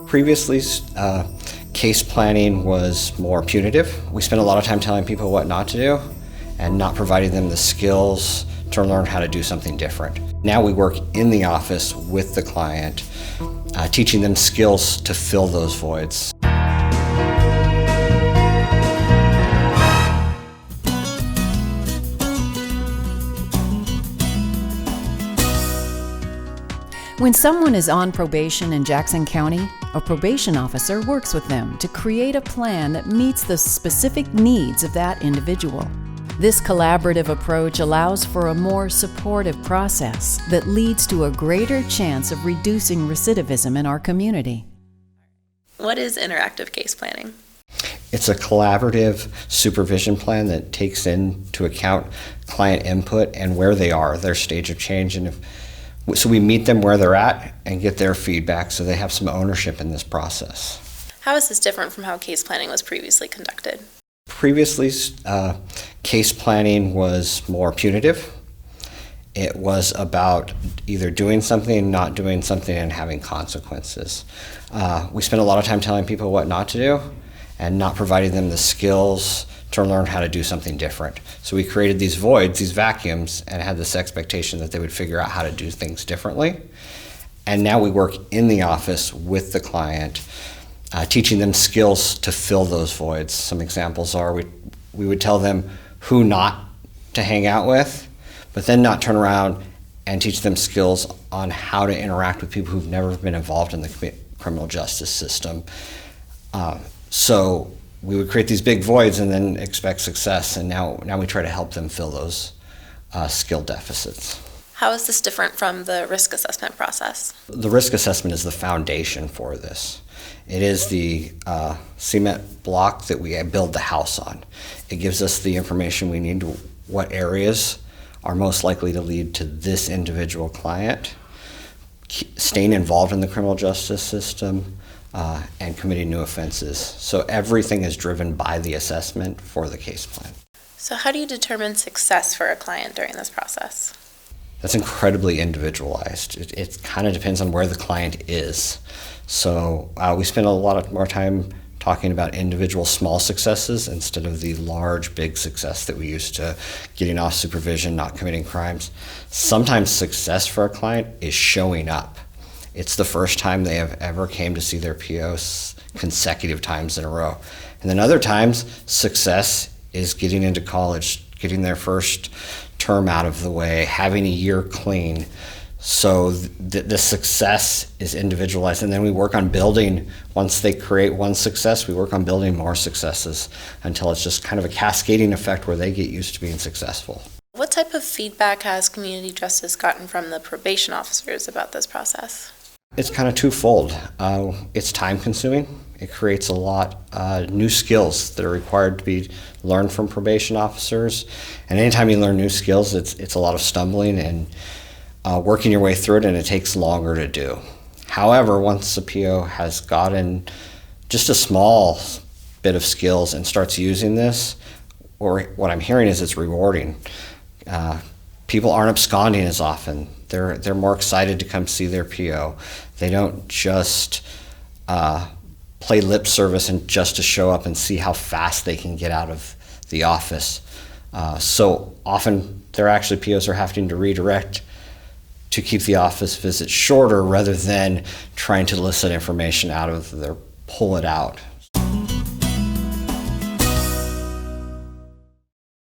Previously, case planning was more punitive. We spent a lot of time telling people what not to do and not providing them the skills to learn how to do something different. Now we work in the office with the client, teaching them skills to fill those voids. When someone is on probation in Jackson County, a probation officer works with them to create a plan that meets the specific needs of that individual. This collaborative approach allows for a more supportive process that leads to a greater chance of reducing recidivism in our community. What is interactive case planning? It's a collaborative supervision plan that takes into account client input and where they are, their stage of change, so we meet them where they're at and get their feedback so they have some ownership in this process. How is this different from how case planning was previously conducted? Previously, case planning was more punitive. It was about either doing something, not doing something, and having consequences. We spent a lot of time telling people what not to do and not providing them the skills to learn how to do something different. So we created these voids, these vacuums, and had this expectation that they would figure out how to do things differently. And now we work in the office with the client, teaching them skills to fill those voids. Some examples are we would tell them who not to hang out with, but then not turn around and teach them skills on how to interact with people who've never been involved in the criminal justice system. So we would create these big voids and then expect success, and now we try to help them fill those skill deficits. How is this different from the risk assessment process? The risk assessment is the foundation for this. It is the cement block that we build the house on. It gives us the information we need to what areas are most likely to lead to this individual client staying involved in the criminal justice system, and committing new offenses. So everything is driven by the assessment for the case plan. So how do you determine success for a client during this process? That's incredibly individualized. It kind of depends on where the client is. So we spend a lot more time talking about individual small successes instead of the large, big success that we used to getting off supervision, not committing crimes. Sometimes success for a client is showing up. It's the first time they have ever came to see their POs consecutive times in a row. And then other times, success is getting into college, getting their first term out of the way, having a year clean. So the success is individualized. And then we work on building, once they create one success, we work on building more successes until it's just kind of a cascading effect where they get used to being successful. What type of feedback has community justice gotten from the probation officers about this process? It's kind of twofold. It's time consuming. It creates a lot new skills that are required to be learned from probation officers. And anytime you learn new skills, it's a lot of stumbling and working your way through it, and it takes longer to do. However, once the PO has gotten just a small bit of skills and starts using this, or what I'm hearing is it's rewarding. People aren't absconding as often. They're more excited to come see their PO. They don't just play lip service and just to show up and see how fast they can get out of the office. So often their actually POs are having to redirect to keep the office visit shorter rather than trying to elicit information out of pull it out.